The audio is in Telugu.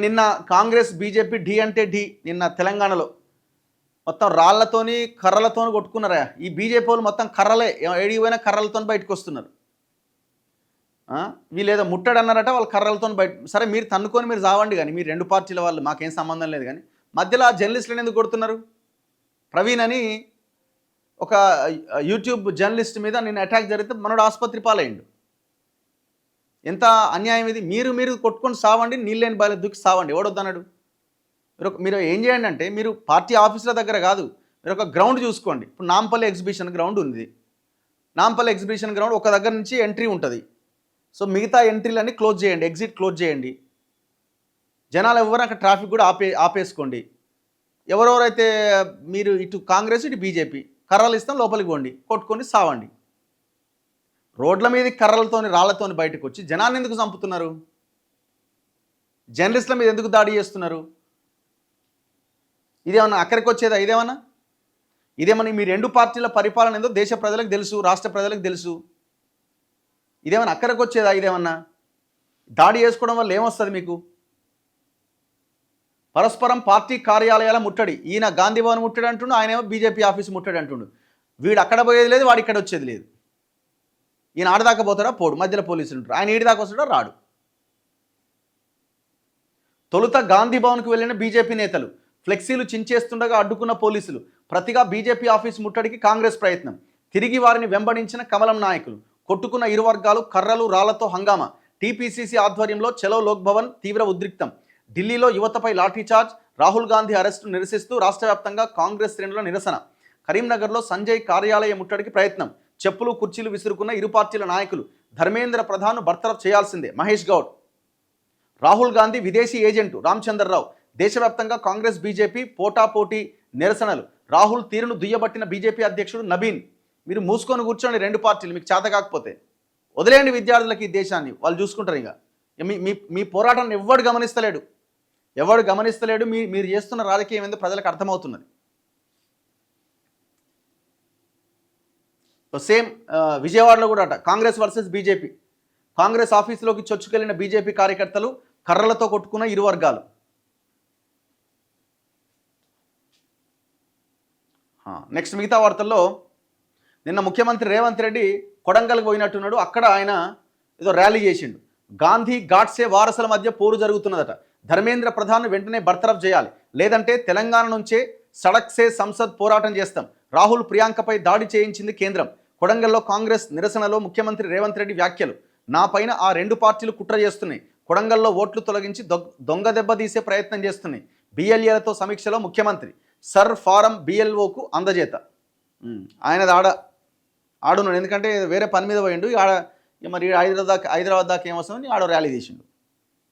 నిన్న కాంగ్రెస్ బీజేపీ ఢీ అంటే ఢీ నిన్న తెలంగాణలో మొత్తం రాళ్లతోని కర్రలతోని కొట్టుకున్నారా. ఈ బీజేపీ వాళ్ళు మొత్తం కర్రలే, ఏడికి పోయినా కర్రలతో బయటకు వస్తున్నారు. వీళ్ళు ఏదో ముట్టడు అన్నారట, వాళ్ళు కర్రలతో బయట. సరే మీరు తన్నుకొని మీరు చావండి, కానీ మీరు రెండు పార్టీల వాళ్ళు మాకేం సంబంధం లేదు. కానీ మధ్యలో ఆ జర్నలిస్టులను ఎందుకు కొడుతున్నారు? ప్రవీణ్ అని ఒక యూట్యూబ్ జర్నలిస్ట్ మీద నిన్న అటాక్ జరిగితే మనోడు ఆసుపత్రి పాలయ్యిండు. ఎంత అన్యాయం ఇది! మీరు కొట్టుకొని సావండి, నీళ్ళని బాగా దూకి సావండి, ఎవడొద్దన్నాడు? మీరు ఏం చేయండి అంటే, మీరు పార్టీ ఆఫీసుల దగ్గర కాదు, మీరు ఒక గ్రౌండ్ చూసుకోండి. ఇప్పుడు నాంపల్లి ఎగ్జిబిషన్ గ్రౌండ్ ఉంది. నాంపల్లి ఎగ్జిబిషన్ గ్రౌండ్ ఒక దగ్గర నుంచి ఎంట్రీ ఉంటుంది. సో మిగతా ఎంట్రీలన్నీ క్లోజ్ చేయండి, ఎగ్జిట్ క్లోజ్ చేయండి. జనాలు ఎవరు అక్కడ ట్రాఫిక్ కూడా ఆపేసుకోండి. ఎవరెవరైతే మీరు ఇటు కాంగ్రెస్ ఇటు బీజేపీ కర్రలు ఇస్తాం, లోపలికి పోండి, కొట్టుకొని సావండి. రోడ్ల మీద కర్రలతోని రాళ్లతోని బయటకు వచ్చి జనాన్ని ఎందుకు చంపుతున్నారు? జర్నలిస్టుల మీద ఎందుకు దాడి చేస్తున్నారు? ఇదేమన్నా అక్కడికి వచ్చేదా? ఇదేమన్నా మీ రెండు పార్టీల పరిపాలన ఏందో దేశ ప్రజలకు తెలుసు, రాష్ట్ర ప్రజలకు తెలుసు. ఇదేమన్నా అక్కడికి వచ్చేదా? ఇదేమన్నా దాడి చేసుకోవడం వల్ల ఏమొస్తుంది మీకు? పరస్పరం పార్టీ కార్యాలయాల ముట్టడి. ఈయన గాంధీ భవన్ ముట్టడి అంటుండు, ఆయనేమో బీజేపీ ఆఫీస్ ముట్టడి అంటుండు. వీడు అక్కడ పోయేది లేదు, వాడు ఇక్కడ వచ్చేది లేదు. ఈయన ఆడదాకా పోతాడా? పోడు, మధ్యలో పోలీసులు ఉంటారు. ఆయన ఈడిదాకా వస్తాడా? రాడు. తొలుత గాంధీ భవన్కు వెళ్ళిన బీజేపీ నేతలు ఫ్లెక్సీలు చించేస్తుండగా అడ్డుకున్న పోలీసులు. ప్రతిగా బీజేపీ ఆఫీస్ ముట్టడికి కాంగ్రెస్ ప్రయత్నం. తిరిగి వారిని వెంబడించిన కమలం నాయకులు. కొట్టుకున్న ఇరు వర్గాలు కర్రలు రాళ్లతో హంగామా. టీపీసీసీ ఆధ్వర్యంలో చలో లోక్ భవన్ తీవ్ర ఉద్రిక్తం. ఢిల్లీలో యువతపై లాఠీచార్జ్. రాహుల్ గాంధీ అరెస్టు నిరసిస్తూ రాష్ట్ర వ్యాప్తంగా కాంగ్రెస్ శ్రేణుల నిరసన. కరీంనగర్లో సంజయ్ కార్యాలయ ముట్టడికి ప్రయత్నం. చెప్పులు కుర్చీలు విసురుకున్న ఇరు పార్టీల నాయకులు. ధర్మేంద్ర ప్రధాన్ బర్తరఫ్ చేయాల్సిందే మహేష్ గౌడ్. రాహుల్ గాంధీ విదేశీ ఏజెంటు రామచంద్రరావు. దేశవ్యాప్తంగా కాంగ్రెస్ బీజేపీ పోటాపోటీ నిరసనలు. రాహుల్ తీరును దుయ్యబట్టిన బీజేపీ అధ్యక్షుడు నబీన్. మీరు మూసుకొని కూర్చోండి రెండు పార్టీలు, మీకు చేత కాకపోతే వదిలేయండి విద్యార్థులకి ఈ దేశాన్ని, వాళ్ళు చూసుకుంటారు. ఇక మీ పోరాటాన్ని ఎవడు గమనిస్తలేడు. మీరు చేస్తున్న రాజకీయం ఏందో ప్రజలకు అర్థమవుతున్నది. సేమ్ విజయవాడలో కూడా కాంగ్రెస్ వర్సెస్ బీజేపీ. కాంగ్రెస్ ఆఫీసులోకి చొచ్చుకెళ్లిన బీజేపీ కార్యకర్తలు, కర్రలతో కొట్టుకున్న ఇరు వర్గాలు. నెక్స్ట్ మిగతా వార్తల్లో, నిన్న ముఖ్యమంత్రి రేవంత్ రెడ్డి కొడంగల్కి పోయినట్టున్నాడు. అక్కడ ఆయన ఏదో ర్యాలీ చేసిండు. గాంధీ గాడ్సే వారసుల మధ్య పోరు జరుగుతున్నదట. ధర్మేంద్ర ప్రధాన్ వెంటనే బర్తరఫ్ చేయాలి, లేదంటే తెలంగాణ నుంచే సడక్ సే సంసద్ పోరాటం చేస్తాం. రాహుల్ ప్రియాంకపై దాడి చేయించింది కేంద్రం. కొడంగల్లో కాంగ్రెస్ నిరసనలో ముఖ్యమంత్రి రేవంత్ రెడ్డి వ్యాఖ్యలు. నా పైన ఆ రెండు పార్టీలు కుట్ర చేస్తున్నాయి. కొడంగల్లో ఓట్లు తొలగించి దొంగ దెబ్బ తీసే ప్రయత్నం చేస్తున్నాయి. బిఎల్ఏలతో సమీక్షలో ముఖ్యమంత్రి. సర్ ఫారం బిఎల్ఓకు అందజేత. ఆయన ఆడున్నాడు, ఎందుకంటే వేరే పని మీద పోయిండు. ఆడ మరి హైదరాబాద్ దాకా ఏమొస్తుందని ఆడ ర్యాలీ చేసిండు.